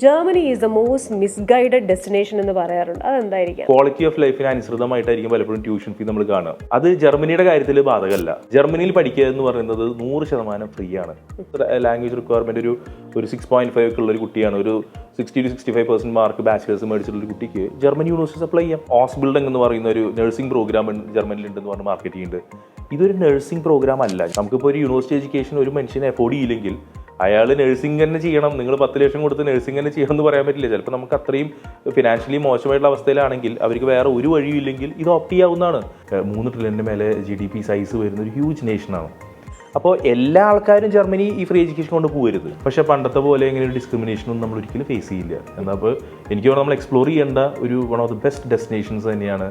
Germany is the most misguided destination എന്ന് പറയാറുണ്ട്. അതെന്തായിരിക്കും? Quality of ലൈഫിന് അനുസൃതമായിട്ടായിരിക്കും പലപ്പോഴും ട്യൂഷൻ ഫീ നമ്മൾ കാണുക. അത് ജർമ്മനിയുടെ കാര്യത്തിൽ ബാധകമല്ല. ജർമ്മനിയിൽ പഠിക്കുക എന്ന് പറയുന്നത് 100% ഫ്രീ ആണ്. ലാംഗ്വേജ് റിക്വയർമെന്റ് ഒരു 6.5 ഉള്ള ഒരു കുട്ടിയാണ്, ഒരു 60 to 65% മാർക്ക് ബാച്ചിലേഴ്സ് മേടിച്ചിട്ടുള്ള ഒരു കുട്ടിക്ക് ജർമ്മനി യൂണിവേഴ്സിറ്റി അപ്ലൈ ചെയ്യാം. ഓസ്ബിൽഡിംഗ് എന്ന് പറയുന്ന ഒരു നഴ്സിംഗ് പ്രോഗ്രാം ജർമ്മനിയിൽ ഉണ്ടെന്ന് പറഞ്ഞ് മാർക്കറ്റ് ചെയ്യുന്നുണ്ട്. ഇതൊരു നഴ്സിംഗ് പ്രോഗ്രാം അല്ല. നമുക്കിപ്പോൾ ഒരു യൂണിവേഴ്സിറ്റി എഡ്യൂക്കേഷൻ ഒരു മനുഷ്യനെ അഫോർഡ് ചെയ്യില്ലെങ്കിൽ അയാൾ നഴ്സിംഗ് തന്നെ ചെയ്യണം, നിങ്ങൾ 10 ലക്ഷം കൊടുത്ത് നഴ്സിംഗ് തന്നെ ചെയ്യണം എന്ന് പറയാൻ പറ്റില്ല. ചിലപ്പോൾ നമുക്ക് അത്രയും ഫിനാൻഷ്യലി മോശമായിട്ടുള്ള അവസ്ഥയിലാണെങ്കിൽ അവർക്ക് വേറെ ഒരു വഴിയില്ലെങ്കിൽ ഇത് ഓപ്റ്റ് ചെയ്യാവുന്നതാണ്. 3 ട്രില്യൻ്റെ മേലെ GDP സൈസ് വരുന്ന ഒരു ഹ്യൂജ് നേഷനാണ്. അപ്പോൾ എല്ലാ ആൾക്കാരും ജർമ്മനി ഈ ഫ്രീ എഡ്യൂക്കേഷൻ കൊണ്ട് പോകരുത്. പക്ഷേ പണ്ടത്തെ പോലെ ഇങ്ങനെ ഒരു ഡിസ്ക്രിമിനേഷനൊന്നും നമ്മൾ ഒരിക്കലും ഫേസ് ചെയ്യില്ല. എന്നാൽ അപ്പോൾ എനിക്ക് തോന്നുന്നു നമ്മൾ എക്സ്പ്ലോർ ചെയ്യേണ്ട ഒരു one of the best destinations തന്നെയാണ്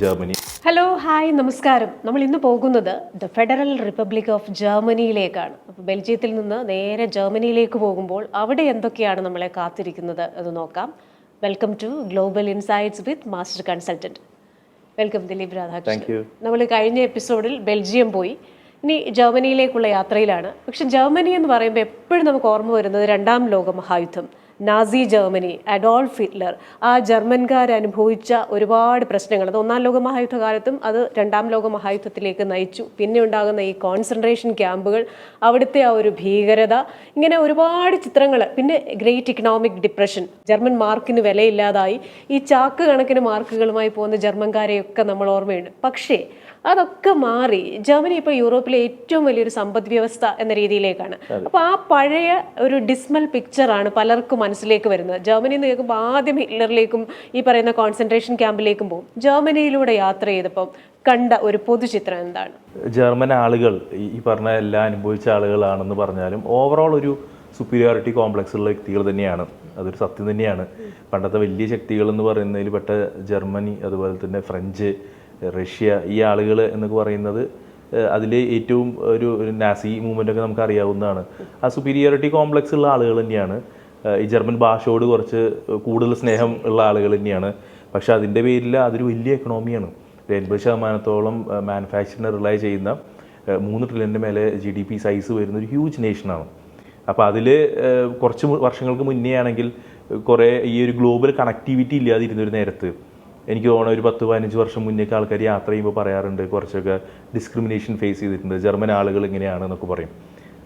ജർമ്മനി. ഹലോ, ഹായ്, നമസ്കാരം. നമ്മൾ ഇന്ന് പോകുന്നത് ദ ഫെഡറൽ റിപ്പബ്ലിക് ഓഫ് ജർമ്മനിയിലേക്കാണ്. അപ്പോൾ ബെൽജിയത്തിൽ നിന്ന് നേരെ ജർമ്മനിയിലേക്ക് പോകുമ്പോൾ അവിടെ എന്തൊക്കെയാണ് നമ്മളെ കാത്തിരിക്കുന്നത് എന്ന് നോക്കാം. Welcome to global insights with master consultant. Welcome Dileep Radhakrishnan. നമ്മൾ കഴിഞ്ഞ എപ്പിസോഡിൽ ബെൽജിയം പോയി, ഇനി ജർമ്മനിയിലേക്കുള്ള യാത്രയിലാണ്. പക്ഷെ ജർമ്മനി എന്ന് പറയുമ്പോൾ എപ്പോഴും നമുക്ക് ഓർമ്മ വരുന്നത് 2ാം ലോക മഹായുദ്ധം, നാസി ജർമ്മനി, അഡോൾഫ് ഹിറ്റ്ലർ, ആ ജർമ്മൻകാർ അനുഭവിച്ച ഒരുപാട് പ്രശ്നങ്ങൾ. അത് 1ാം ലോക മഹായുദ്ധകാലത്തും അത് 2ാം ലോക മഹായുദ്ധത്തിലേക്ക് നയിച്ചു. പിന്നെ ഉണ്ടാകുന്ന ഈ കോൺസെൻട്രേഷൻ ക്യാമ്പുകൾ, അവിടുത്തെ ആ ഒരു ഭീകരത, ഇങ്ങനെ ഒരുപാട് ചിത്രങ്ങൾ. പിന്നെ ഗ്രേറ്റ് ഇക്കണോമിക് ഡിപ്രഷൻ, ജർമ്മൻ മാർക്കിന് വിലയില്ലാതായി ഈ ചാക്ക് കണക്കിന് മാർക്കുകളുമായി പോകുന്ന ജർമ്മൻകാരെയൊക്കെ നമ്മൾ ഓർമ്മയുണ്ട്. പക്ഷേ അതൊക്കെ മാറി ജർമ്മനി ഇപ്പോൾ യൂറോപ്പിലെ ഏറ്റവും വലിയൊരു സമ്പദ് വ്യവസ്ഥ എന്ന രീതിയിലേക്കാണ്. അപ്പോൾ ആ പഴയ ഒരു ഡിസ്മൽ പിക്ചറാണ് പലർക്കും മനസ്സിലേക്ക് വരുന്നത്. ജർമ്മനി എന്ന് കേൾക്കുമ്പോൾ ആദ്യം ഹിറ്റ്ലറിലേക്കും ഈ പറയുന്ന കോൺസെൻട്രേഷൻ ക്യാമ്പിലേക്കും പോകും. ജർമ്മനിയിലൂടെ യാത്ര ചെയ്തപ്പം കണ്ട ഒരു പൊതുചിത്രം എന്താണ്? ജർമ്മൻ ആളുകൾ ഈ പറഞ്ഞ എല്ലാം അനുഭവിച്ച ആളുകളാണെന്ന് പറഞ്ഞാലും ഓവറോൾ ഒരു സുപ്പീരിയോറിറ്റി കോംപ്ലക്സ് ഉള്ള വ്യക്തികൾ തന്നെയാണ്. അതൊരു സത്യം തന്നെയാണ്. പണ്ടത്തെ വലിയ ശക്തികൾ എന്ന് പറയുന്നതിൽ പെട്ട ജർമ്മനി, അതുപോലെ തന്നെ ഫ്രഞ്ച്, റഷ്യ, ഈ ആളുകൾ എന്നൊക്കെ പറയുന്നത് അതിൽ ഏറ്റവും ഒരു നാസി മൂവ്മെൻ്റൊക്കെ നമുക്ക് അറിയാവുന്നതാണ്. ആ സുപ്പീരിയോറിറ്റി കോംപ്ലക്സ് ഉള്ള ആളുകൾ തന്നെയാണ്. ഈ ജർമ്മൻ ഭാഷയോട് കുറച്ച് കൂടുതൽ സ്നേഹം ഉള്ള ആളുകൾ തന്നെയാണ്. പക്ഷേ അതിൻ്റെ പേരിൽ അതൊരു വലിയ എക്കണോമിയാണ്. 80% മാനുഫാക്ചറിനെ റിലൈ ചെയ്യുന്ന 3 ട്രില്യൻ്റെ മേലെ GDP സൈസ് വരുന്ന ഒരു ഹ്യൂജ് നേഷനാണ്. അപ്പോൾ അതിൽ കുറച്ച് വർഷങ്ങൾക്ക് മുന്നേ ആണെങ്കിൽ കുറേ ഈ ഒരു ഗ്ലോബൽ കണക്ടിവിറ്റി ഇല്ലാതിരുന്നൊരു നേരത്ത് എനിക്ക് തോന്നുന്നു ഒരു 10-15 വർഷം മുന്നേക്ക് ആൾക്കാർ യാത്ര ചെയ്യുമ്പോൾ പറയാറുണ്ട് കുറച്ചൊക്കെ ഡിസ്ക്രിമിനേഷൻ ഫേസ് ചെയ്തിട്ടുണ്ട്, ജർമ്മൻ ആളുകൾ ഇങ്ങനെയാണെന്നൊക്കെ പറയും.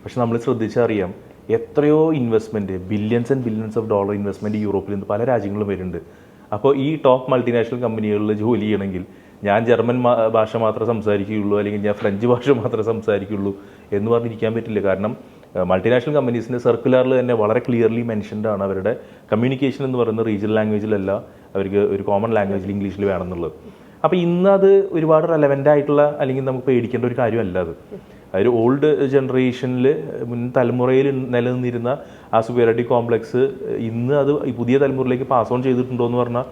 പക്ഷെ നമ്മൾ ശ്രദ്ധിച്ചറിയാം എത്രയോ investment, billions and billions of dollar investment യൂറോപ്പിൽ നിന്ന് പല രാജ്യങ്ങളും വരുന്നുണ്ട്. അപ്പോൾ ഈ ടോപ്പ് മൾട്ടിനാഷണൽ കമ്പനികളിൽ ജോലി ചെയ്യണമെങ്കിൽ ഞാൻ ജർമ്മൻ ഭാഷ മാത്രമേ സംസാരിക്കുകയുള്ളൂ, അല്ലെങ്കിൽ ഞാൻ ഫ്രഞ്ച് ഭാഷ മാത്രമേ സംസാരിക്കുകയുള്ളൂ എന്ന് പറഞ്ഞിരിക്കാൻ പറ്റില്ല. കാരണം മൾട്ടിനാഷണൽ കമ്പനീസിൻ്റെ സർക്കുലറിൽ തന്നെ വളരെ ക്ലിയർലി മെൻഷൻഡ് ആണ് അവരുടെ കമ്മ്യൂണിക്കേഷൻ എന്ന് പറയുന്ന റീജിയണൽ ലാംഗ്വേജിലല്ല, അവർക്ക് ഒരു കോമൺ ലാംഗ്വേജിൽ ഇംഗ്ലീഷിൽ വേണമെന്നുള്ളത്. അപ്പോൾ ഇന്ന് അത് ഒരുപാട് റെലവൻ്റ് ആയിട്ടുള്ള, അല്ലെങ്കിൽ നമുക്ക് പേടിക്കേണ്ട ഒരു കാര്യമല്ല അത്. അതൊരു ഓൾഡ് ജനറേഷനിൽ മുൻ തലമുറയിൽ നിലനിന്നിരുന്ന ആ സുപ്പീരിയോറിറ്റി കോംപ്ലക്സ് ഇന്ന് അത് ഈ പുതിയ തലമുറയിലേക്ക് പാസ് ഓൺ ചെയ്തിട്ടുണ്ടോ എന്ന് പറഞ്ഞാൽ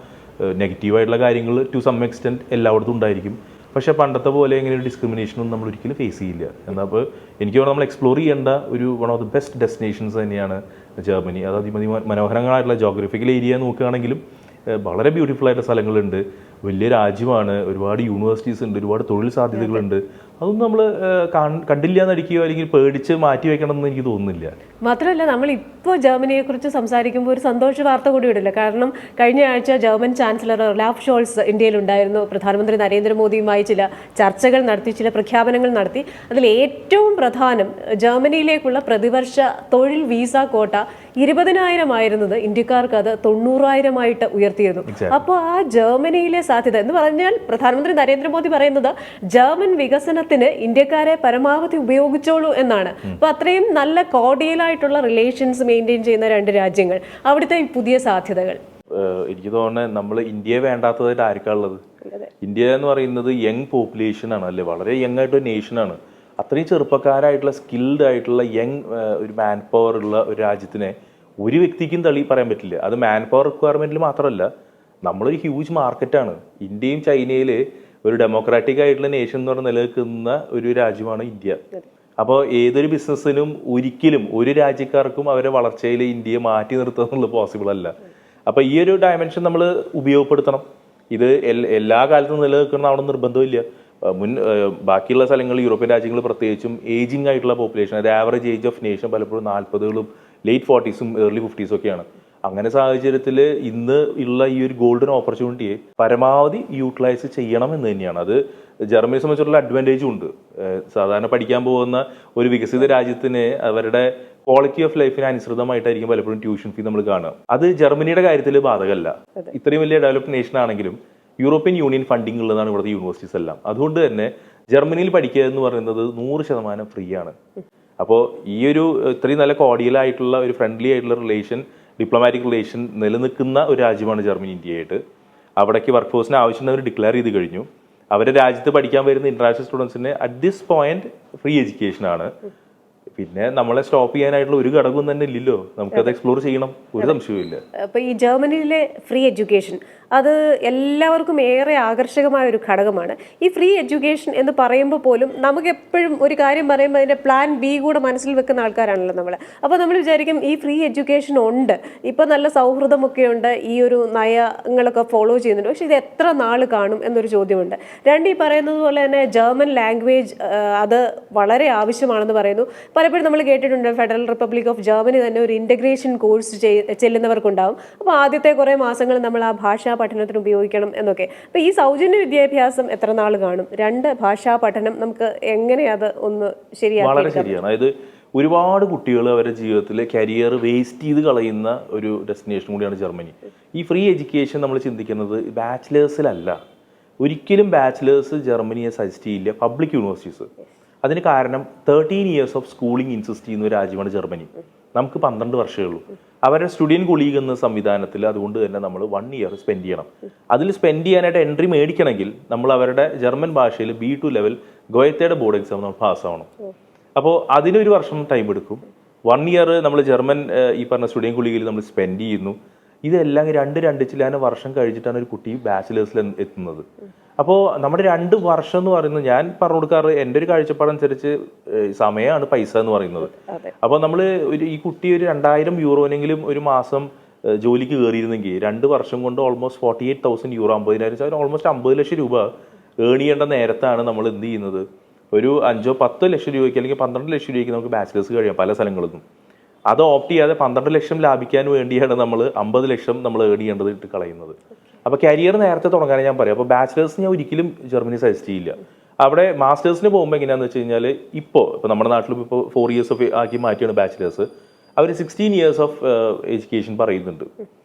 നെഗറ്റീവായിട്ടുള്ള കാര്യങ്ങൾ ടു സം എക്സ്റ്റെൻറ്റ് എല്ലായിടത്തും ഉണ്ടായിരിക്കും. പക്ഷേ പണ്ടത്തെ പോലെ ഇങ്ങനെ ഒരു ഡിസ്ക്രിമിനേഷനൊന്നും നമ്മൾ ഒരിക്കലും ഫേസ് ചെയ്യില്ല. എന്നാൽ അപ്പോൾ എനിക്ക് തോന്നുന്നു നമ്മൾ എക്സ്പ്ലോർ ചെയ്യേണ്ട ഒരു one of the best destinations തന്നെയാണ് ജർമ്മനി. അത് മനോഹരങ്ങളായിട്ടുള്ള ജോഗ്രഫിക്കൽ ഏരിയ നോക്കുകയാണെങ്കിലും വളരെ ബ്യൂട്ടിഫുൾ ആയിട്ടുള്ള സ്ഥലങ്ങളുണ്ട്. വലിയ രാജ്യമാണ്, ഒരുപാട് യൂണിവേഴ്സിറ്റീസ് ഉണ്ട്, ഒരുപാട് തൊഴിൽ സാധ്യതകളുണ്ട്. അതൊന്നും നമ്മൾ കണ്ടില്ല എന്നടിക്കുകയോ അല്ലെങ്കിൽ പേടിച്ച് മാറ്റി വെക്കണമെന്ന് എനിക്ക് തോന്നുന്നില്ല. മാത്രമല്ല, നമ്മളിപ്പോൾ ജർമ്മനിയെക്കുറിച്ച് സംസാരിക്കുമ്പോൾ ഒരു സന്തോഷ വാർത്ത കൂടി ഇടില്ല. കാരണം കഴിഞ്ഞ ആഴ്ച ജർമ്മൻ ചാൻസലർ ഒലാഫ് ഷോൾസ് ഇന്ത്യയിലുണ്ടായിരുന്നു. പ്രധാനമന്ത്രി നരേന്ദ്രമോദിയുമായി ചില ചർച്ചകൾ നടത്തി, ചില പ്രഖ്യാപനങ്ങൾ നടത്തി. അതിൽ ഏറ്റവും പ്രധാനം ജർമ്മനിയിലേക്കുള്ള പ്രതിവർഷ തൊഴിൽ വീസ കോട്ട 20,000 ആയിരുന്നത് ഇന്ത്യക്കാർക്ക് അത് 90,000 ഉയർത്തിയിരുന്നു. അപ്പോൾ ആ ജർമ്മനിയിലെ സാധ്യത എന്ന് പറഞ്ഞാൽ പ്രധാനമന്ത്രി നരേന്ദ്രമോദി പറയുന്നത് ജർമ്മൻ വികസനത്തിന് ഇന്ത്യക്കാരെ പരമാവധി ഉപയോഗിച്ചോളൂ എന്നാണ്. അപ്പോൾ അത്രയും നല്ല കോർഡിയലായിട്ടുള്ള റിലേഷൻസ് മെയിൻറ്റെയിൻ ചെയ്യുന്ന 2 രാജ്യങ്ങൾ, അവിടുത്തെ പുതിയ സാധ്യതകൾ. എനിക്ക് തോന്നുന്നത് നമ്മൾ ഇന്ത്യയെ വേണ്ടാത്തതായിട്ട് ആർക്കാണുള്ളത്? ഇന്ത്യ എന്ന് പറയുന്നത് യങ് പോപ്പുലേഷൻ ആണ്, അല്ലേ? വളരെ യങ് ആയിട്ടൊരു നേഷനാണ്. അത്രയും ചെറുപ്പക്കാരായിട്ടുള്ള സ്കിൽഡ് ആയിട്ടുള്ള യങ് ഒരു മാൻ പവർ ഉള്ള ഒരു രാജ്യത്തിനെ ഒരു വ്യക്തിക്കും തള്ളി പറയാൻ പറ്റില്ല. അത് മാൻ പവർ റിക്വയർമെൻറ്റിൽ മാത്രമല്ല, നമ്മളൊരു ഹ്യൂജ് മാർക്കറ്റാണ്. ഇന്ത്യയും ചൈനയിൽ ഒരു ഡെമോക്രാറ്റിക് ആയിട്ടുള്ള നേഷൻ എന്ന് പറഞ്ഞ് നിലനിൽക്കുന്ന ഒരു രാജ്യമാണ് ഇന്ത്യ. അപ്പോൾ ഏതൊരു ബിസിനസ്സിനും ഒരിക്കലും ഒരു രാജ്യക്കാർക്കും അവരെ വളർച്ചയിൽ ഇന്ത്യയെ മാറ്റി നിർത്തുക എന്നുള്ളത് പോസിബിൾ അല്ല. അപ്പോൾ ഈ ഒരു ഡയമെൻഷൻ നമ്മൾ ഉപയോഗപ്പെടുത്തണം. ഇത് എല്ലാ കാലത്തും നിലനിൽക്കണമെന്ന് നിർബന്ധമില്ല. ബാക്കിയുള്ള സ്ഥലങ്ങൾ, യൂറോപ്യൻ രാജ്യങ്ങൾ പ്രത്യേകിച്ചും ഏജിങ് ആയിട്ടുള്ള പോപ്പുലേഷൻ, അത് ആവറേജ് ഏജ് ഓഫ് നേഷൻ പലപ്പോഴും 40കളും ലേറ്റ് 40s ഏർലി 50s ഒക്കെയാണ്. അങ്ങനെ സാഹചര്യത്തിൽ ഇന്ന് ഉള്ള ഈ ഒരു ഗോൾഡൻ ഓപ്പർച്യൂണിറ്റിയെ പരമാവധി യൂട്ടിലൈസ് ചെയ്യണം എന്ന് തന്നെയാണ്. അത് ജർമ്മനിയെ സംബന്ധിച്ചുള്ള അഡ്വാൻറ്റേജും ഉണ്ട്. സാധാരണ പഠിക്കാൻ പോകുന്ന ഒരു വികസിത രാജ്യത്തിന് അവരുടെ ക്വാളിറ്റി ഓഫ് ലൈഫിന് അനുസൃതമായിട്ടായിരിക്കും പലപ്പോഴും ട്യൂഷൻ ഫീ നമ്മൾ കാണുക. അത് ജർമ്മനിയുടെ കാര്യത്തിൽ ബാധകമല്ല. ഇത്രയും വലിയ ഡെവലപ്ഡ് നേഷൻ ആണെങ്കിലും യൂറോപ്യൻ യൂണിയൻ ഫണ്ടിങ് ഉള്ളതാണ് ഇവിടുത്തെ യൂണിവേഴ്സിറ്റീസ് എല്ലാം. അതുകൊണ്ട് തന്നെ ജർമ്മനിയിൽ പഠിക്കുക എന്ന് പറയുന്നത് 100% ഫ്രീ ആണ്. അപ്പോൾ ഈ ഒരു ഇത്രയും നല്ല കോർഡിയലായിട്ടുള്ള ഒരു ഫ്രണ്ട്ലി ആയിട്ടുള്ള റിലേഷൻ, ഡിപ്ലോമാറ്റിക് റിലേഷൻ നിലനിൽക്കുന്ന ഒരു രാജ്യമാണ് ജർമ്മനി ഇന്ത്യയായിട്ട്. അവിടേക്ക് വർക്ക് ഫോഴ്സിന് ആവശ്യം അവർ ഡിക്ലെയർ ചെയ്ത് കഴിഞ്ഞു. അവരുടെ രാജ്യത്ത് പഠിക്കാൻ വരുന്ന ഇന്റർനാഷണൽ സ്റ്റുഡൻസിന് at this point free education ആണ്. പിന്നെ നമ്മളെ സ്റ്റോപ്പ് ചെയ്യാനായിട്ടുള്ള ഒരു ഘടകവും തന്നെ ഇല്ലല്ലോ. നമുക്കത് എക്സ്പ്ലോർ ചെയ്യണം, ഒരു സംശയവും ഇല്ല. അപ്പോൾ ഈ ജർമ്മനിയിലെ ഫ്രീ എഡ്യൂക്കേഷൻ അത് എല്ലാവർക്കും ഏറെ ആകർഷകമായ ഒരു ഘടകമാണ്. ഈ ഫ്രീ എഡ്യൂക്കേഷൻ എന്ന് പറയുമ്പോൾ പോലും നമുക്ക് എപ്പോഴും ഒരു കാര്യം പറയുമ്പോൾ അതിൻ്റെ പ്ലാൻ ബി കൂടെ മനസ്സിൽ വെക്കുന്ന ആൾക്കാരാണല്ലോ നമ്മൾ. അപ്പോൾ നമ്മൾ വിചാരിക്കും ഈ ഫ്രീ എഡ്യൂക്കേഷൻ ഉണ്ട്, ഇപ്പോൾ നല്ല സൗഹൃദമൊക്കെ ഉണ്ട്, ഈ ഒരു നയങ്ങളൊക്കെ ഫോളോ ചെയ്യുന്നുണ്ട്, പക്ഷേ ഇത് എത്ര നാൾ കാണും എന്നൊരു ചോദ്യമുണ്ട്. രണ്ട്, ഈ പറയുന്നത് പോലെ തന്നെ ജർമ്മൻ ലാംഗ്വേജ് അത് വളരെ ആവശ്യമാണെന്ന് പറയുന്നു. പലപ്പോഴും നമ്മൾ കേട്ടിട്ടുണ്ട് ഫെഡറൽ റിപ്പബ്ലിക് ഓഫ് ജർമ്മനി തന്നെ ഒരു ഇൻ്റഗ്രേഷൻ കോഴ്സ് ചെല്ലുന്നവർക്കുണ്ടാവും. അപ്പോൾ ആദ്യത്തെ കുറേ മാസങ്ങൾ നമ്മൾ ആ ഭാഷാ പഠനത്തിന് ഉപയോഗിക്കണം എന്നൊക്കെ. അപ്പോൾ ഈ സൗജന്യ വിദ്യാഭ്യാസം എത്ര നാൾ കാണും? രണ്ട്, ഭാഷാ പഠനം നമുക്ക് എങ്ങനെ അത് ഒന്ന് ശരിയാക്കി? വളരെ ശരിയാണ്. അതായത് ഒരുപാട് കുട്ടികൾ അവരുടെ ജീവിതത്തിൽ കരിയർ വേസ്റ്റ് ചെയ്ത് കളയുന്ന ഒരു ഡെസ്റ്റിനേഷൻ കൂടിയാണ് ജർമ്മനി. ഈ ഫ്രീ എഡ്യൂക്കേഷൻ നമ്മൾ ചിന്തിക്കുന്നത് ബാച്ചിലേഴ്സിലല്ല. ഒരിക്കലും ബാച്ചിലേഴ്സ് ജർമ്മനിയെ സജസ്റ്റ് ചെയ്യില്ല പബ്ലിക് യൂണിവേഴ്സിറ്റീസ്. അതിന് കാരണം 13 years ഓഫ് സ്കൂളിംഗ് ഇൻസിസ്റ്റ് ചെയ്യുന്ന ഒരു രാജ്യമാണ് ജർമ്മനി. നമുക്ക് 12 വർഷമേ ഉള്ളൂ. അവരുടെ സ്റ്റുഡൻറ് കൊളീഗ് എന്ന സംവിധാനത്തിൽ അതുകൊണ്ട് തന്നെ നമ്മൾ 1 year സ്പെൻഡ് ചെയ്യണം. അതിൽ സ്പെൻഡ് ചെയ്യാനായിട്ട് എൻട്രി മേടിക്കണമെങ്കിൽ നമ്മൾ അവരുടെ ജർമ്മൻ ഭാഷയിൽ B2 ലെവൽ ഗോയത്തയുടെ ബോർഡ് എക്സാം നമ്മൾ പാസ്സാവണം. അപ്പോൾ അതിനൊരു വർഷം ടൈം എടുക്കും. 1 year നമ്മൾ ജർമ്മൻ ഈ പറഞ്ഞ സ്റ്റുഡൻറ് കൊളീഗിൽ നമ്മൾ സ്പെൻഡ് ചെയ്യുന്നു. ഇതെല്ലാം രണ്ട് ചില്ലാന വർഷം കഴിച്ചിട്ടാണ് ഒരു കുട്ടി ബാച്ചിലേഴ്സിൽ എത്തുന്നത്. അപ്പോൾ നമ്മുടെ 2 വർഷം എന്ന് പറയുന്നത്, ഞാൻ പറഞ്ഞു കൊടുക്കാറ് എൻ്റെ ഒരു കാഴ്ചപ്പാടനുസരിച്ച് സമയമാണ് പൈസ എന്ന് പറയുന്നത്. അപ്പോൾ നമ്മൾ ഈ കുട്ടി ഒരു 2000 യൂറോനെങ്കിലും ഒരു മാസം ജോലിക്ക് കയറിയിരുന്നെങ്കിൽ 2 വർഷം കൊണ്ട് ഓൾമോസ്റ്റ് 48,000 യൂറോ, 50,000, ഓൾമോസ്റ്റ് 50 ലക്ഷം രൂപ ഏൺ ചെയ്യേണ്ട നേരത്താണ് നമ്മൾ എന്ത് ചെയ്യുന്നത്, ഒരു 5-10 ലക്ഷം രൂപയ്ക്ക് അല്ലെങ്കിൽ 12 ലക്ഷം രൂപയ്ക്ക് നമുക്ക് ബാച്ചിലേഴ്സ് കഴിയാം പല സ്ഥലങ്ങളിൽ നിന്നും. അത് ഓപ്റ്റ് ചെയ്യാതെ 12 ലക്ഷം ലാഭിക്കാൻ വേണ്ടിയാണ് നമ്മൾ 50 ലക്ഷം നമ്മൾ ഏൺ ചെയ്യേണ്ടത് ഇട്ട് കളയുന്നത്. അപ്പോൾ കരിയർ നേരത്തെ തുടങ്ങാൻ ഞാൻ പറയാം. അപ്പോൾ ബാച്ചിലേഴ്സ് ഞാൻ ഒരിക്കലും ജർമ്മനി സജസ്റ്റ് ചെയ്യില്ല. അവിടെ മാസ്റ്റേഴ്സിന് പോകുമ്പോൾ എങ്ങനെയാണെന്ന് വെച്ച് കഴിഞ്ഞാൽ ഇപ്പോൾ നമ്മുടെ നാട്ടിലും ഇപ്പോൾ 4 years ഓഫ് ആക്കി മാറ്റിയാണ് ബാച്ചിലേഴ്സ്. അവർ 16 years ഓഫ് എഡ്യൂക്കേഷൻ പറയുന്നുണ്ട്,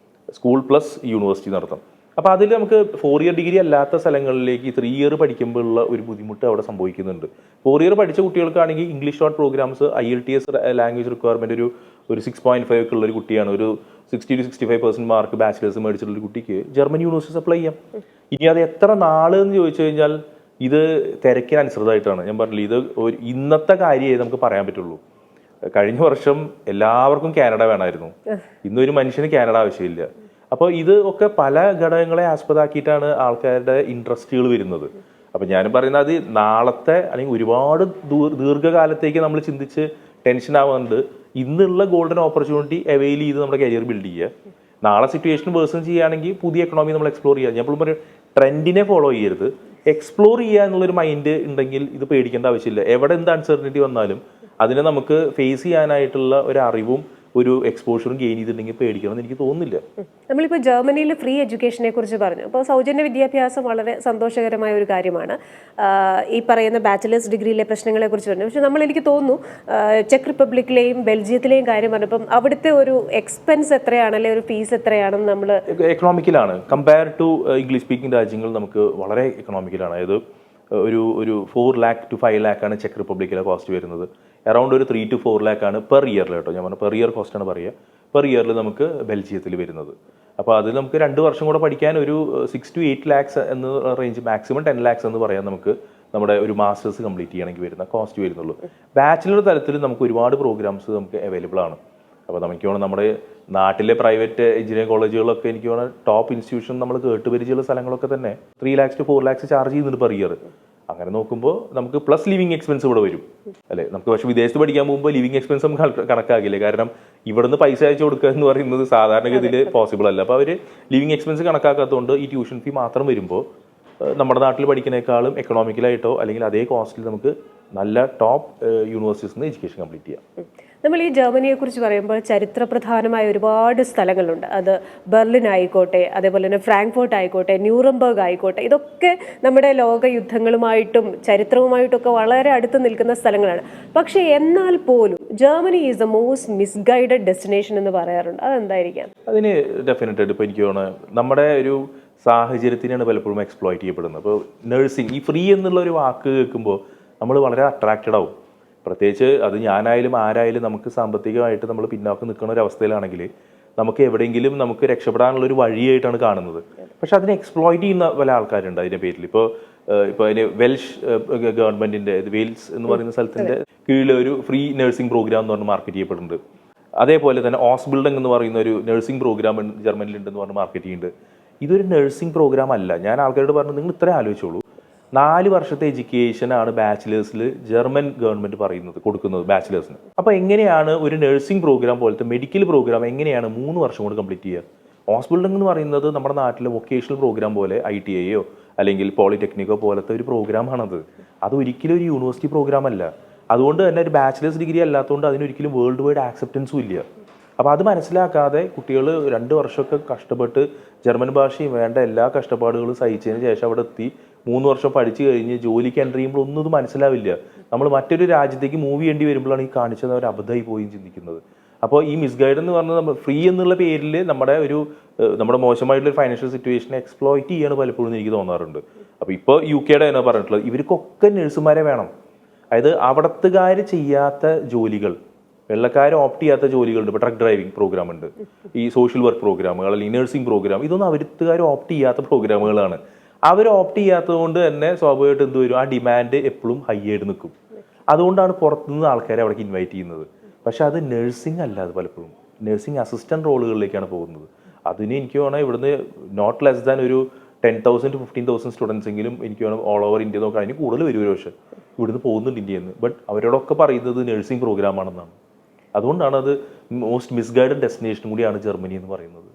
സ്കൂൾ പ്ലസ് യൂണിവേഴ്സിറ്റി നടത്തും. അപ്പോൾ അതിൽ നമുക്ക് 4 year ഡിഗ്രി അല്ലാത്ത സ്ഥലങ്ങളിലേക്ക് 3 year പഠിക്കുമ്പോഴുള്ള ഒരു ബുദ്ധിമുട്ട് അവിടെ സംഭവിക്കുന്നുണ്ട്. 4 year പഠിച്ച കുട്ടികൾക്കാണെങ്കിൽ English short programs, IELTS language requirement ഒരു 6.5 ഒക്കെ ഉള്ള ഒരു കുട്ടിയാണ്, ഒരു 60-65% മാർക്ക് ബാച്ചിലേഴ്സ് മേടിച്ചിട്ടുള്ള ഒരു കുട്ടിക്ക് ജർമ്മൻ യൂണിവേഴ്സിറ്റി അപ്ലൈ ചെയ്യാം. ഇനി അത് എത്ര നാള് എന്ന് ചോദിച്ചു കഴിഞ്ഞാൽ ഇത് തിരക്കിനനുസൃതമായിട്ടാണ്. ഞാൻ പറഞ്ഞില്ല, ഇത് ഒരു ഇന്നത്തെ കാര്യമേ നമുക്ക് പറയാൻ പറ്റുള്ളൂ. കഴിഞ്ഞ വർഷം എല്ലാവർക്കും കാനഡ വേണമായിരുന്നു, ഇന്നൊരു മനുഷ്യന് കാനഡ ആവശ്യമില്ല. അപ്പോൾ ഇത് ഒക്കെ പല ഘടകങ്ങളെ ആസ്പദമാക്കിയിട്ടാണ് ആൾക്കാരുടെ ഇൻട്രസ്റ്റുകൾ വരുന്നത്. അപ്പം ഞാൻ പറയുന്നത് അത് നാളത്തെ അല്ലെങ്കിൽ ഒരുപാട് ദീർഘകാലത്തേക്ക് നമ്മൾ ചിന്തിച്ച് ടെൻഷൻ ആവുന്നുണ്ട്. ഇന്നുള്ള ഗോൾഡൻ ഓപ്പർച്യൂണിറ്റി അവെയിൽ ചെയ്ത് നമ്മുടെ കരിയർ ബിൽഡ് ചെയ്യുക. നാളെ സിറ്റുവേഷൻ വേഴ്സൺ ചെയ്യുകയാണെങ്കിൽ പുതിയ എക്കണോമി നമ്മൾ എക്സ്പ്ലോർ ചെയ്യുക. ഞാൻ എപ്പോഴും പറയും, ട്രെൻഡിനെ ഫോളോ ചെയ്യരുത്, എക്സ്പ്ലോർ ചെയ്യുക എന്നുള്ളൊരു മൈൻഡ് ഉണ്ടെങ്കിൽ ഇത് പേടിക്കേണ്ട ആവശ്യമില്ല. എവിടെ എന്ത് അൺസർട്ടനിറ്റി വന്നാലും അതിനെ നമുക്ക് ഫേസ് ചെയ്യാനായിട്ടുള്ള ഒരു അറിവും ഒരു എക്സ്പോഷറും ഗെയിൻ ചെയ്തിട്ടുണ്ടെങ്കിൽ പേടിക്കണമെന്ന് എനിക്ക് തോന്നുന്നില്ല. നമ്മളിപ്പോൾ ജർമ്മനിയിൽ ഫ്രീ എഡ്യൂക്കേഷനെ കുറിച്ച് പറഞ്ഞു. അപ്പോൾ സൗജന്യ വിദ്യാഭ്യാസം വളരെ സന്തോഷകരമായ ഒരു കാര്യമാണ്. ഈ പറയുന്ന ബാച്ചിലേഴ്സ് ഡിഗ്രിയിലെ പ്രശ്നങ്ങളെ കുറിച്ച് പറഞ്ഞു. പക്ഷെ എനിക്ക് തോന്നുന്നു ചെക്ക് റിപ്പബ്ലിക്കിലെയും ബെൽജിയത്തിലെയും കാര്യം പറഞ്ഞപ്പം അവിടുത്തെ ഒരു എക്സ്പെൻസ് എത്രയാണ്, അല്ലെങ്കിൽ ഒരു ഫീസ് എത്രയാണെന്ന് നമ്മൾ എക്കണോമിക്കലാണ്. കമ്പയർ ടു ഇംഗ്ലീഷ് സ്പീക്കിംഗ് രാജ്യങ്ങൾ നമുക്ക് വളരെ എക്കണോമിക്കലാണ്. അതായത് ഒരു 4 lakh to 5 lakh ആണ് ചെക്ക് റിപ്പബ്ലിക്കിലെ കോസ്റ്റ് വരുന്നത്. അറൗണ്ട് ഒരു 3 to 4 lakh ആണ് പെർ ഇയറിൽ കേട്ടോ. ഞാൻ പറഞ്ഞു പെർ ഇയർ കോസ്റ്റാണ് പറയുക. പെർ ഇയറിൽ നമുക്ക് ബെൽജിയത്തിൽ വരുന്നത്. അപ്പോൾ അതിൽ നമുക്ക് 2 വർഷം കൂടെ പഠിക്കാൻ ഒരു 6 to 8 lakhs എന്ന റേഞ്ച്, മാക്സിമം 10 lakhs എന്ന് പറയാൻ നമുക്ക് നമ്മുടെ ഒരു മാസ്റ്റേഴ്സ് കംപ്ലീറ്റ് ചെയ്യണമെങ്കിൽ വരുന്ന കോസ്റ്റ് വരുന്നുള്ളൂ. ബാച്ചിലർ തലത്തിൽ നമുക്ക് ഒരുപാട് പ്രോഗ്രാംസ് നമുക്ക് അവൈലബിൾ ആണ്. അപ്പോൾ നമുക്ക് വേണം നമ്മുടെ നാട്ടിലെ പ്രൈവറ്റ് എഞ്ചിനീയറിംഗ് കോളേജുകളൊക്കെ എനിക്ക് വേണം ടോപ്പ് ഇൻസ്റ്റിറ്റ്യൂഷൻ നമ്മൾ കേട്ടുപരിചയമുള്ള സ്ഥലങ്ങളൊക്കെ തന്നെ 3 lakhs to 4 lakhs ചാർജ് ചെയ്യുന്നുണ്ട് പെർ ഇയർ. അങ്ങനെ നോക്കുമ്പോൾ നമുക്ക് പ്ലസ് ലിവിങ് എക്സ്പെൻസ് ഇവിടെ വരും അല്ലേ. നമുക്ക് പക്ഷേ വിദേശത്ത് പഠിക്കാൻ പോകുമ്പോൾ ലിവിങ് എക്സ്പെൻസ് നമുക്ക് കണക്കാക്കില്ലേ. കാരണം ഇവിടുന്ന് പൈസ അയച്ചു കൊടുക്കുക എന്ന് പറയുന്നത് സാധാരണഗതിയിൽ പോസിബിൾ അല്ല. അപ്പോൾ അവർ ലിവിങ് എക്സ്പെൻസ് കണക്കാക്കാത്തതുകൊണ്ട് ഈ ട്യൂഷൻ ഫീ മാത്രം വരുമ്പോൾ നമ്മുടെ നാട്ടിൽ പഠിക്കുന്നതിനേക്കാളും എക്കണോമിക്കലായിട്ടോ അല്ലെങ്കിൽ അതേ കോസ്റ്റിൽ നമുക്ക് നല്ല ടോപ്പ് യൂണിവേഴ്സിറ്റീസിൽ നിന്ന് എഡ്യൂക്കേഷൻ കംപ്ലീറ്റ് ചെയ്യാം. നമ്മൾ ഈ ജർമ്മനിയെക്കുറിച്ച് പറയുമ്പോൾ ചരിത്രപ്രധാനമായ ഒരുപാട് സ്ഥലങ്ങളുണ്ട്. അത് ബെർലിൻ ആയിക്കോട്ടെ, അതേപോലെ തന്നെ ഫ്രാങ്ക്ഫർട്ട് ആയിക്കോട്ടെ, ന്യൂറംബർഗ് ആയിക്കോട്ടെ, ഇതൊക്കെ നമ്മുടെ ലോക യുദ്ധങ്ങളുമായിട്ടും ചരിത്രവുമായിട്ടൊക്കെ വളരെ അടുത്ത് നിൽക്കുന്ന സ്ഥലങ്ങളാണ്. പക്ഷേ എന്നാൽ പോലും Germany is the most misguided destination എന്ന് പറയാറുണ്ട്. അതെന്തായിരിക്കാം? അതിന് ഡെഫിനറ്റായിട്ട് ഇപ്പോൾ എനിക്ക് തോന്നുന്നത് നമ്മുടെ ഒരു സാഹചര്യത്തിനാണ് പലപ്പോഴും എക്സ്പ്ലോയിറ്റ് ചെയ്യപ്പെടുന്നത്. അപ്പോൾ നഴ്സിംഗ്, ഈ ഫ്രീ എന്നുള്ള ഒരു വാക്ക് കേൾക്കുമ്പോൾ നമ്മൾ വളരെ അട്രാക്റ്റഡ് ആവും. പ്രത്യേകിച്ച് അത് ഞാനായാലും ആരായാലും നമുക്ക് സാമ്പത്തികമായിട്ട് നമ്മൾ പിന്നോക്കം നിൽക്കുന്ന ഒരു അവസ്ഥയിലാണെങ്കിൽ നമുക്ക് എവിടെയെങ്കിലും നമുക്ക് രക്ഷപ്പെടാനുള്ള ഒരു വഴിയായിട്ടാണ് കാണുന്നത്. പക്ഷെ അതിനെ എക്സ്പ്ലോയിറ്റ് ചെയ്യുന്ന പല ആൾക്കാരുണ്ട് അതിൻ്റെ പേരിൽ. ഇപ്പോൾ അതിന് വെൽഷ് ഗവൺമെൻറ്റിൻ്റെ വെയിൽസ് എന്ന് പറയുന്ന സ്ഥലത്തിൻ്റെ കീഴിൽ ഒരു ഫ്രീ നഴ്സിംഗ് പ്രോഗ്രാം എന്ന് പറഞ്ഞ് മാർക്കറ്റ് ചെയ്യപ്പെടുന്നുണ്ട്. അതേപോലെ തന്നെ ഓസ്ബിൽഡിംഗ് എന്ന് പറയുന്ന ഒരു നഴ്സിംഗ് പ്രോഗ്രാം ജർമ്മനിയിലുണ്ടെന്ന് പറഞ്ഞ് മാർക്കറ്റ് ചെയ്യുന്നുണ്ട്. ഇതൊരു നഴ്സിംഗ് പ്രോഗ്രാം അല്ല. ഞാൻ ആൾക്കാരോട് പറഞ്ഞു, നിങ്ങൾ ഇത്രയും ആലോചിച്ചോളൂ, 4 വർഷത്തെ എഡ്യൂക്കേഷനാണ് ബാച്ചിലേഴ്സിൽ ജർമ്മൻ ഗവൺമെൻറ് പറയുന്നത്, കൊടുക്കുന്നത് ബാച്ചിലേഴ്സിന്. അപ്പോൾ എങ്ങനെയാണ് ഒരു നഴ്സിംഗ് പ്രോഗ്രാം പോലത്തെ മെഡിക്കൽ പ്രോഗ്രാം എങ്ങനെയാണ് 3 വർഷം കൊണ്ട് കംപ്ലീറ്റ് ചെയ്യുക? ഹോസ്പിറ്റലിംഗ് എന്ന് പറയുന്നത് നമ്മുടെ നാട്ടിലെ വൊക്കേഷണൽ പ്രോഗ്രാം പോലെ ITIയോ അല്ലെങ്കിൽ പോളിടെക്നിക്കോ പോലത്തെ ഒരു പ്രോഗ്രാമാണത്. അത് ഒരിക്കലും ഒരു യൂണിവേഴ്സിറ്റി പ്രോഗ്രാം അല്ല. അതുകൊണ്ട് തന്നെ ഒരു ബാച്ചിലേഴ്സ് ഡിഗ്രി അല്ലാത്തതുകൊണ്ട് അതിനൊരിക്കലും വേൾഡ് വൈഡ് ആക്സെപ്റ്റൻസും ഇല്ല. അപ്പോൾ അത് മനസ്സിലാക്കാതെ കുട്ടികൾ 2 വർഷമൊക്കെ കഷ്ടപ്പെട്ട് ജർമ്മൻ ഭാഷയും വേണ്ട എല്ലാ കഷ്ടപ്പാടുകളും സഹിച്ചതിന് ശേഷം അവിടെ എത്തി 3 വർഷം പഠിച്ചു കഴിഞ്ഞ് ജോലിക്ക് എൻ്റർ ചെയ്യുമ്പോൾ ഒന്നും ഇത് മനസ്സിലാവില്ല. നമ്മൾ മറ്റൊരു രാജ്യത്തേക്ക് മൂവ് ചെയ്യേണ്ടി വരുമ്പോഴാണ് ഈ കാണിച്ചത് അവർ അബദ്ധമായി പോയി ചിന്തിക്കുന്നത്. അപ്പോൾ ഈ മിസ്ഗൈഡ് എന്ന് പറഞ്ഞാൽ നമ്മൾ ഫ്രീ എന്നുള്ള പേരിൽ നമ്മുടെ മോശമായിട്ടുള്ള ഫൈനാൻഷ്യൽ സിറ്റുവേഷനെ എക്സ്പ്ലോയിറ്റ് ചെയ്യാണ് പലപ്പോഴും എനിക്ക് തോന്നാറുണ്ട്. അപ്പോൾ ഇപ്പോൾ UK എന്നാ പറഞ്ഞിട്ടുള്ളത്, ഇവർക്കൊക്കെ നഴ്സുമാരെ വേണം. അതായത് അവിടത്തുകാർ ചെയ്യാത്ത ജോലികൾ, വെള്ളക്കാർ ഓപ്റ്റ് ചെയ്യാത്ത ജോലികളുണ്ട്. ഇപ്പോൾ ട്രക്ക് ഡ്രൈവിംഗ് പ്രോഗ്രാം ഉണ്ട്, ഈ സോഷ്യൽ വർക്ക് പ്രോഗ്രാമുകൾ അല്ലെങ്കിൽ നഴ്സിംഗ് പ്രോഗ്രാം, ഇതൊന്നും അവിടുത്തുകാർ ഓപ്റ്റ് ചെയ്യാത്ത പ്രോഗ്രാമുകളാണ്. അവർ ഓപ്റ്റ് ചെയ്യാത്തത് കൊണ്ട് തന്നെ സ്വാഭാവികമായിട്ട് എന്ത് വരും, ആ ഡിമാൻഡ് എപ്പോഴും ഹൈ ആയിട്ട് നിൽക്കും. അതുകൊണ്ടാണ് പുറത്തുനിന്ന് ആൾക്കാരെ അവിടേക്ക് ഇൻവൈറ്റ് ചെയ്യുന്നത്. പക്ഷെ അത് നഴ്സിംഗ് അല്ല, അത് പലപ്പോഴും നഴ്സിംഗ് അസിസ്റ്റൻറ്റ് റോളുകളിലേക്കാണ് പോകുന്നത്. അതിന് എനിക്ക് വേണമെങ്കിൽ ഇവിടുന്ന് നോട്ട് ലെസ് ദാൻ ഒരു 10,000 to 15,000 സ്റ്റുഡൻസ് എങ്കിലും എനിക്ക് വേണം ഓൾ ഓവർ ഇന്ത്യ നോക്കാൻ. അതിന് കൂടുതൽ വരും ഒരു പക്ഷേ ഇവിടുന്ന് പോകുന്നുണ്ട് ഇന്ത്യയിൽ നിന്ന്. ബട്ട് അവരോടൊക്കെ പറയുന്നത് നഴ്സിംഗ് പ്രോഗ്രാമാണെന്നാണ്. അതുകൊണ്ടാണ് അത് മോസ്റ്റ് മിസ്ഗൈഡഡ് ഡെസ്റ്റിനേഷൻ കൂടിയാണ് ജർമ്മനി എന്ന് പറയുന്നത്.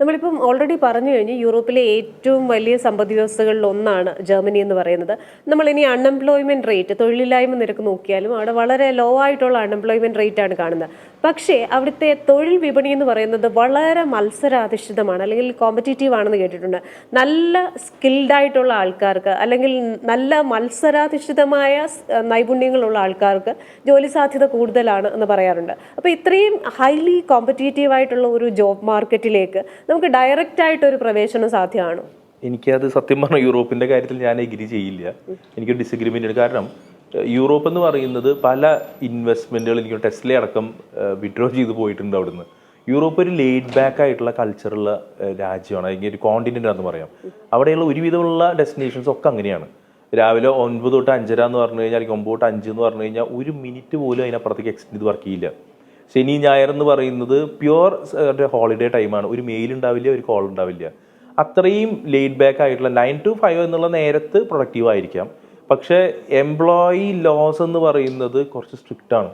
നമ്മളിപ്പം ഓൾറെഡി പറഞ്ഞു കഴിഞ്ഞ് യൂറോപ്പിലെ ഏറ്റവും വലിയ സമ്പദ് വ്യവസ്ഥകളിൽ ഒന്നാണ് ജർമ്മനി എന്ന് പറയുന്നത്. നമ്മളിനി അൺഎംപ്ലോയ്മെൻറ്റ് റേറ്റ്, തൊഴിലില്ലായ്മ നിരക്ക് നോക്കിയാലും അവിടെ വളരെ ലോ ആയിട്ടുള്ള അൺഎംപ്ലോയ്മെൻറ്റ് റേറ്റാണ് കാണുന്നത്. പക്ഷേ അവിടുത്തെ തൊഴിൽ വിപണി എന്ന് പറയുന്നത് വളരെ മത്സരാധിഷ്ഠിതമാണ്, അല്ലെങ്കിൽ കോമ്പറ്റീറ്റീവ് ആണെന്ന് കേട്ടിട്ടുണ്ട്. നല്ല സ്കിൽഡ് ആയിട്ടുള്ള ആൾക്കാർക്ക് അല്ലെങ്കിൽ നല്ല മത്സരാധിഷ്ഠിതമായ നൈപുണ്യങ്ങളുള്ള ആൾക്കാർക്ക് ജോലി സാധ്യത കൂടുതലാണ് എന്ന് പറയാറുണ്ട്. അപ്പോൾ ഇത്രയും ഹൈലി കോമ്പറ്റീറ്റീവ് ആയിട്ടുള്ള ഒരു ജോബ് മാർക്കറ്റിലേക്ക് നമുക്ക് ഡയറക്റ്റ് ആയിട്ടൊരു പ്രവേശനം സാധ്യമാണോ? എനിക്കത് സത്യം പറഞ്ഞാൽ യൂറോപ്പിൻ്റെ കാര്യത്തിൽ ഞാൻ എഗ്രി ചെയ്യില്ല. എനിക്കൊരു ഡിസഗ്രിമെൻ്റ് ഉണ്ട്. കാരണം യൂറോപ്പ് എന്ന് പറയുന്നത് പല ഇൻവെസ്റ്റ്മെൻറ്റുകൾ എനിക്ക് ടെസ്ല അടക്കം വിഡ്രോ ചെയ്ത് പോയിട്ടുണ്ട് അവിടുന്ന്. യൂറോപ്പ് ഒരു ലെയ്ഡ് ബാക്ക് ആയിട്ടുള്ള കൾച്ചറുള്ള രാജ്യമാണ്, അല്ലെങ്കിൽ ഒരു കോണ്ടിനെൻ്റ് ആണെന്ന് പറയാം. അവിടെയുള്ള ഒരുവിധമുള്ള ഡെസ്റ്റിനേഷൻസ് ഒക്കെ അങ്ങനെയാണ്. രാവിലെ 9 തൊട്ട് 5:30 എന്ന് പറഞ്ഞു കഴിഞ്ഞാൽ, അല്ലെങ്കിൽ 9 തൊട്ട് 5 എന്ന് പറഞ്ഞു കഴിഞ്ഞാൽ 1 മിനിറ്റ് പോലും അതിനപ്പുറത്തേക്ക് എക്സ്റ്റെൻഡ് ചെയ്ത് വർക്ക് ചെയ്യില്ല. ശനി ഞായർ എന്ന് പറയുന്നത് പ്യുവർ ഹോളിഡേ ടൈമാണ്. ഒരു മെയിൽ ഉണ്ടാവില്ല, ഒരു കോൾ ഉണ്ടാവില്ല. അത്രയും ലെയ്ഡ് ബാക്ക് ആയിട്ടുള്ള 9 to 5 എന്നുള്ള നേരത്ത് പ്രൊഡക്റ്റീവ് ആയിരിക്കാം. പക്ഷേ എംപ്ലോയി ലോസ് എന്ന് പറയുന്നത് കുറച്ച് സ്ട്രിക്റ്റ് ആണ്.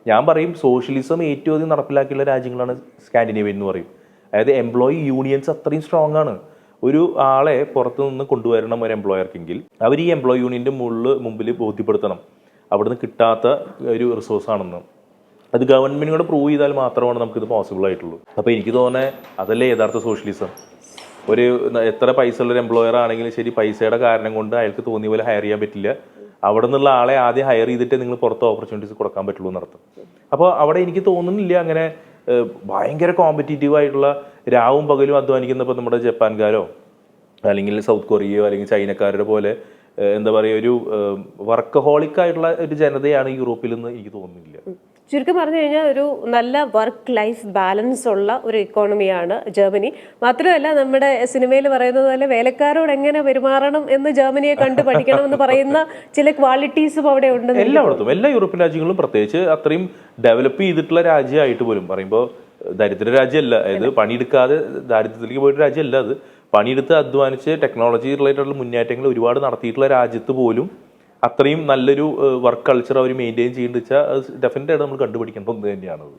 ഞാൻ പറയും സോഷ്യലിസം ഏറ്റവും അധികം നടപ്പിലാക്കിയുള്ള രാജ്യങ്ങളാണ് സ്കാൻഡിനേവിയൻ എന്ന് പറയും. അതായത് എംപ്ലോയി യൂണിയൻസ് അത്രയും സ്ട്രോങ് ആണ്. ഒരു ആളെ പുറത്തു നിന്ന് കൊണ്ടുവരണം ഒരു എംപ്ലോയർക്കെങ്കിൽ അവർ ഈ എംപ്ലോയി യൂണിയൻ്റെ മുമ്പിൽ ബോധ്യപ്പെടുത്തണം അവിടുന്ന് കിട്ടാത്ത ഒരു റിസോഴ്സ് ആണെന്ന്. അത് ഗവൺമെൻറ്റിനോട് പ്രൂവ് ചെയ്താൽ മാത്രമാണ് നമുക്കിത് പോസിബിൾ ആയിട്ടുള്ളൂ. അപ്പോൾ എനിക്ക് തോന്നുന്നത് അതല്ലേ യഥാർത്ഥ സോഷ്യലിസം. ഒരു എത്ര പൈസ ഉള്ളൊരു എംപ്ലോയർ ആണെങ്കിലും ശരി, പൈസയുടെ കാരണം കൊണ്ട് അയാൾക്ക് തോന്നിയ പോലെ ഹയർ ചെയ്യാൻ പറ്റില്ല. അവിടെ നിന്നുള്ള ആളെ ആദ്യം ഹയർ ചെയ്തിട്ട് നിങ്ങൾ പുറത്ത് ഓപ്പർച്യൂണിറ്റീസ് കൊടുക്കാൻ പറ്റുള്ളൂ എന്നർത്ഥം. അപ്പോൾ അവിടെ എനിക്ക് തോന്നുന്നില്ല അങ്ങനെ ഭയങ്കര കോമ്പറ്റീറ്റീവ് ആയിട്ടുള്ള രാവും പകലും അധ്വാനിക്കുന്ന ഇപ്പോൾ നമ്മുടെ ജപ്പാൻകാരോ അല്ലെങ്കിൽ സൗത്ത് കൊറിയയോ അല്ലെങ്കിൽ ചൈനക്കാരുടെ പോലെ എന്താ പറയുക ഒരു വർക്കഹോളിക് ആയിട്ടുള്ള ഒരു ജനതയാണ് യൂറോപ്പിൽ നിന്ന് എനിക്ക് തോന്നുന്നില്ല. ചുരുക്കം പറഞ്ഞു കഴിഞ്ഞാൽ ഒരു നല്ല വർക്ക് ലൈഫ് ബാലൻസ് ഉള്ള ഒരു ഇക്കോണമിയാണ് ജർമ്മനി. മാത്രമല്ല നമ്മുടെ സിനിമയിൽ പറയുന്നത് പോലെ വേലക്കാരോട് എങ്ങനെ പെരുമാറണം എന്ന് ജർമ്മനിയെ കണ്ട് പഠിക്കണം എന്ന് പറയുന്ന ചില ക്വാളിറ്റീസും അവിടെ ഉണ്ട്. എല്ലായിടത്തും എല്ലാ യൂറോപ്യൻ രാജ്യങ്ങളും പ്രത്യേകിച്ച് അത്രയും ഡെവലപ്പ് ചെയ്തിട്ടുള്ള രാജ്യമായിട്ട് പോലും പറയുമ്പോൾ ദരിദ്ര രാജ്യമല്ല, അതായത് പണിയെടുക്കാതെ ദാരിദ്ര്യത്തിലേക്ക് പോയിട്ട് രാജ്യമല്ല. അത് പണിയെടുത്ത് അധ്വാനിച്ച് ടെക്നോളജി റിലേറ്റഡുള്ള മുന്നേറ്റങ്ങൾ ഒരുപാട് നടത്തിയിട്ടുള്ള രാജ്യത്ത് പോലും അത്രയും നല്ലൊരു വർക്ക് കൾച്ചർ അവർ മെയിൻറ്റെയിൻ ചെയ്യുന്നത് വെച്ചാൽ അത് ഡെഫിനറ്റ് ആയിട്ട് നമ്മൾ കണ്ടുപിടിക്കേണ്ട ഒന്ന് തന്നെയാണത്.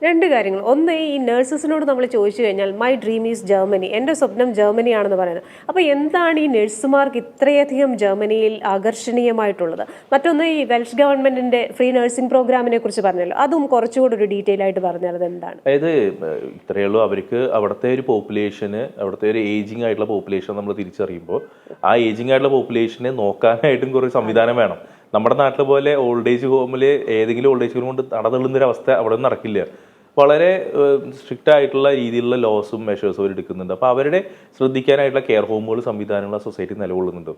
രണ്ട് കാര്യങ്ങൾ. ഒന്ന്, ഈ നഴ്സസിനോട് നമ്മൾ ചോദിച്ചു കഴിഞ്ഞാൽ മൈ ഡ്രീം ഈസ് ജർമ്മനി, എൻ്റെ സ്വപ്നം ജർമ്മനിയാണെന്ന് പറയുന്നത്. അപ്പോൾ എന്താണ് ഈ നഴ്സുമാർക്ക് ഇത്രയധികം ജർമ്മനിയിൽ ആകർഷണീയമായിട്ടുള്ളത്? മറ്റൊന്ന്, ഈ വെൽഷ് ഗവൺമെന്റിന്റെ ഫ്രീ നഴ്സിംഗ് പ്രോഗ്രാമിനെ കുറിച്ച് പറഞ്ഞല്ലോ, അതും കുറച്ചുകൂടി ഒരു ഡീറ്റെയിൽ ആയിട്ട് പറഞ്ഞത് എന്താണ്? അതായത് ഇത്രയേ ഉള്ളൂ, അവർക്ക് അവിടുത്തെ ഒരു പോപ്പുലേഷന്, അവിടുത്തെ ഒരു ഏജിങ് ആയിട്ടുള്ള പോപ്പുലേഷൻ നമ്മൾ തിരിച്ചറിയുമ്പോൾ ആ ഏജിങ് ആയിട്ടുള്ള പോപ്പുലേഷനെ നോക്കാനായിട്ടും കുറേ സംവിധാനം വേണം. നമ്മുടെ നാട്ടിലെ പോലെ ഓൾഡ് ഏജ് ഹോമിൽ ഏതെങ്കിലും ഓൾഡ് ഏജ് ഹോം കൊണ്ട് നടന്നുള്ളൊരവസ്ഥ അവിടെ ഒന്നും നടക്കില്ല. വളരെ സ്ട്രിക്റ്റ് ആയിട്ടുള്ള രീതിയിലുള്ള ലോസും മെഷേഴ്സും അവർ എടുക്കുന്നുണ്ട്. അപ്പോൾ അവരുടെ ശ്രദ്ധിക്കാനായിട്ടുള്ള കെയർ ഹോമുകൾ സംവിധാനമുള്ള സൊസൈറ്റി നിലകൊള്ളുന്നുണ്ട്.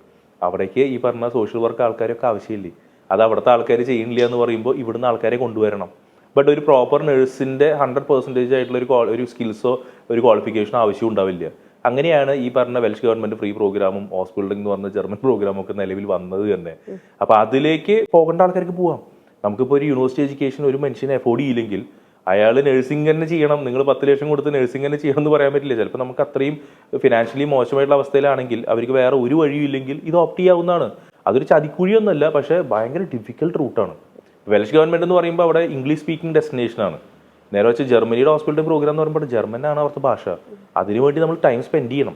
അവിടേക്ക് ഈ പറഞ്ഞ സോഷ്യൽ വർക്ക് ആൾക്കാരൊക്കെ ആവശ്യമില്ലേ, അത് അവിടുത്തെ ആൾക്കാർ ചെയ്യണില്ല എന്ന് പറയുമ്പോൾ ഇവിടുന്ന് ആൾക്കാരെ കൊണ്ടുവരണം. ബട്ട് ഒരു പ്രോപ്പർ നഴ്സിൻ്റെ 100% ആയിട്ടുള്ള ഒരു സ്കിൽസോ ഒരു ക്വാളിഫിക്കേഷനോ ആവശ്യം ഉണ്ടാവില്ല. അങ്ങനെയാണ് ഈ പറഞ്ഞ വെൽഷ് ഗവൺമെന്റ് ഫ്രീ പ്രോഗ്രാമും ഹോസ്പിറ്റലിംഗ് എന്ന് പറഞ്ഞ ജർമ്മൻ പ്രോഗ്രാമും ഒക്കെ നിലവിൽ വന്നത് തന്നെ. അപ്പോൾ അതിലേക്ക് പോകേണ്ട ആൾക്കാർക്ക് പോവാം. നമുക്കിപ്പോൾ ഒരു യൂണിവേഴ്സിറ്റി എഡ്യൂക്കേഷൻ ഒരു മനുഷ്യനെ അഫോർഡ് ചെയ്യില്ലെങ്കിൽ അയാൾ നഴ്സിംഗ് തന്നെ ചെയ്യണം, നിങ്ങൾ 10 ലക്ഷം കൊടുത്ത് നഴ്സിംഗ് തന്നെ ചെയ്യണം എന്ന് പറയാൻ പറ്റില്ല. ചിലപ്പോൾ നമുക്ക് അത്രയും ഫിനാൻഷ്യലി മോശമായിട്ടുള്ള അവസ്ഥയിലാണെങ്കിൽ അവർക്ക് വേറെ ഒരു വഴിയും ഇല്ലെങ്കിൽ ഇത് ഓപ്റ്റ് ചെയ്യാവുന്നതാണ്. അതൊരു ചതിക്കുഴിയൊന്നുമല്ല, പക്ഷേ ഭയങ്കര ഡിഫിക്കൽട്ട് റൂട്ടാണ്. വെൽഷ് ഗവൺമെന്റ് എന്ന് പറയുമ്പോൾ അവിടെ ഇംഗ്ലീഷ് സ്പീക്കിംഗ് ഡെസ്റ്റിനേഷനാണ്. നേരെ വെച്ച് ജർമ്മനിയുടെ ഹോസ്പിറ്റൽ പ്രോഗ്രാം എന്ന് പറയുമ്പോൾ ജർമ്മനാണ് അവിടുത്തെ ഭാഷ. അതിനുവേണ്ടി നമ്മൾ ടൈം സ്പെൻഡ് ചെയ്യണം.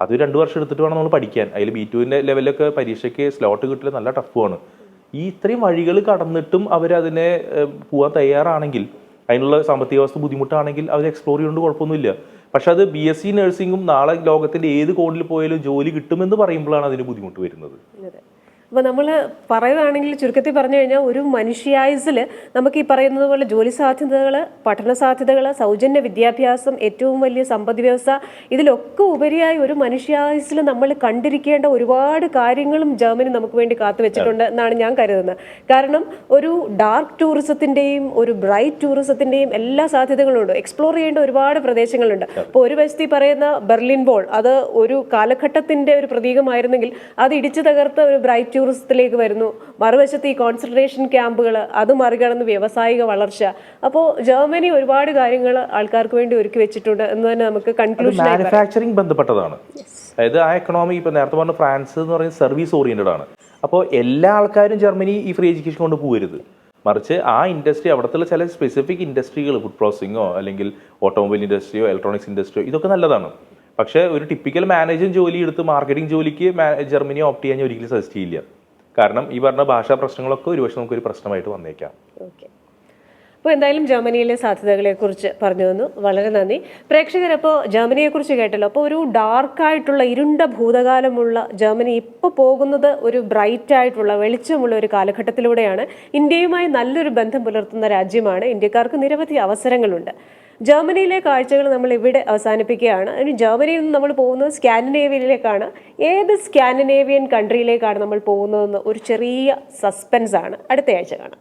അത് 2 വർഷം എടുത്തിട്ട് വേണം നമ്മൾ പഠിക്കാൻ. അതിൽ B2 ലെവലൊക്കെ പരീക്ഷയ്ക്ക് സ്ലോട്ട് കിട്ടില്ല, നല്ല ടഫുമാണ്. ഈ ഇത്രയും വഴികൾ കടന്നിട്ടും അവരതിനെ പോകാൻ തയ്യാറാണെങ്കിൽ, അതിനുള്ള സാമ്പത്തിക അവസ്ഥ ബുദ്ധിമുട്ടാണെങ്കിൽ അവർ എക്സ്പ്ലോർ ചെയ്യുന്നത് കുഴപ്പമൊന്നുമില്ല. പക്ഷെ അത് BSc നഴ്സിംഗും നാളെ ലോകത്തിൻ്റെ ഏത് കോണിൽ പോയാലും ജോലി കിട്ടുമെന്ന് പറയുമ്പോഴാണ് അതിന് ബുദ്ധിമുട്ട് വരുന്നത്. അപ്പോൾ നമ്മൾ പറയുകയാണെങ്കിൽ ചുരുക്കത്തിൽ പറഞ്ഞു കഴിഞ്ഞാൽ ഒരു മനുഷ്യായുസിൽ നമുക്ക് ഈ പറയുന്നത് പോലെ ജോലി സാധ്യതകൾ, പഠന സാധ്യതകൾ, സൗജന്യ വിദ്യാഭ്യാസം, ഏറ്റവും വലിയ സമ്പദ് വ്യവസ്ഥ, ഇതിലൊക്കെ ഉപരിയായി ഒരു മനുഷ്യായുസിൽ നമ്മൾ കണ്ടിരിക്കേണ്ട ഒരുപാട് കാര്യങ്ങളും ജർമ്മനി നമുക്ക് വേണ്ടി കാത്തുവെച്ചിട്ടുണ്ട് എന്നാണ് ഞാൻ കരുതുന്നത്. കാരണം ഒരു ഡാർക്ക് ടൂറിസത്തിൻ്റെയും ഒരു ബ്രൈറ്റ് ടൂറിസത്തിൻ്റെയും എല്ലാ സാധ്യതകളും ഉണ്ട്. എക്സ്പ്ലോർ ചെയ്യേണ്ട ഒരുപാട് പ്രദേശങ്ങളുണ്ട്. അപ്പോൾ ഒരു വശത്ത് ഈ പറയുന്ന ബെർലിൻ വോൾ, അത് ഒരു കാലഘട്ടത്തിൻ്റെ ഒരു പ്രതീകമായിരുന്നെങ്കിൽ അത് ഇടിച്ചു തകർത്ത് ഒരു ബ്രൈറ്റ് ടൂറിസത്തിലേക്ക് വരുന്നു. മറുവശത്ത് ഈ കോൺസെൻട്രേഷൻ ക്യാമ്പുകൾ, അത് മറികടന്ന് വ്യാവസായിക വളർച്ച. അപ്പോൾ ജർമ്മനി ഒരുപാട് കാര്യങ്ങൾ ആൾക്കാർക്ക് വേണ്ടി ഒരുക്കി വെച്ചിട്ടുണ്ട് എന്ന് തന്നെ നമുക്ക് കൺക്ലൂഷൻ. മാനുഫാക്ചറിങ് ബന്ധപ്പെട്ടതാണ്. അതായത് ആ എക്കണോമി ഇപ്പോൾ നേരത്തെ പറഞ്ഞ ഫ്രാൻസ് എന്ന് പറയുന്നത് സർവീസ് ഓറിയന്റഡ് ആണ്. അപ്പോൾ എല്ലാ ആൾക്കാരും ജർമ്മനി ഈ ഫ്രീ എഡ്യൂക്കേഷൻ കൊണ്ട് പോകരുത്. മറിച്ച് ആ ഇൻഡസ്ട്രി, അവിടുത്തെ ചില സ്പെസിഫിക് ഇൻഡസ്ട്രികൾ, ഫുഡ് പ്രോസസ്സിങ്ങോ അല്ലെങ്കിൽ ഓട്ടോമൊബൈൽ ഇൻഡസ്ട്രിയോ ഇലക്ട്രോണിക്സ് ഇൻഡസ്ട്രിയോ, ഇതൊക്കെ നല്ലതാണ്. പക്ഷേ ഒരു ടിപ്പിക്കൽ മാനേജിങ് ജോലി എടുത്ത് മാർക്കറ്റിംഗ് ജോലിക്ക് ജർമ്മനി ഓപ്റ്റ് ചെയ്യാൻ ഞാൻ ഒരിക്കലും സജസ്റ്റ് ചെയ്യില്ല. കാരണം ഈ പറഞ്ഞ ഭാഷാ പ്രശ്നങ്ങളൊക്കെ ഒരുപക്ഷെ നമുക്കൊരു പ്രശ്നമായിട്ട് വന്നേക്കാം. ഓക്കെ, അപ്പോൾ എന്തായാലും ജർമ്മനിയിലെ സാധ്യതകളെക്കുറിച്ച് പറഞ്ഞു തന്നു, വളരെ നന്ദി. പ്രേക്ഷകരപ്പോൾ ജർമ്മനിയെക്കുറിച്ച് കേട്ടല്ലോ. അപ്പോൾ ഒരു ഡാർക്കായിട്ടുള്ള ഇരുണ്ട ഭൂതകാലമുള്ള ജർമ്മനി ഇപ്പോൾ പോകുന്നത് ഒരു ബ്രൈറ്റ് ആയിട്ടുള്ള വെളിച്ചമുള്ള ഒരു കാലഘട്ടത്തിലൂടെയാണ്. ഇന്ത്യയുമായി നല്ലൊരു ബന്ധം പുലർത്തുന്ന രാജ്യമാണ്. ഇന്ത്യക്കാർക്ക് നിരവധി അവസരങ്ങളുണ്ട്. ജർമ്മനിയിലെ കാഴ്ചകൾ നമ്മൾ ഇവിടെ അവസാനിപ്പിക്കുകയാണ്. ഇനി ജർമ്മനിയിൽ നിന്ന് നമ്മൾ പോകുന്നത് സ്കാൻഡിനേവിയയിലേക്കാണ്. ഏത് സ്കാൻഡിനേവിയൻ കൺട്രിയിലേക്കാണ് നമ്മൾ പോകുന്നതെന്ന് ഒരു ചെറിയ സസ്പെൻസ് ആണ്. അടുത്ത ആഴ്ച കാണാം.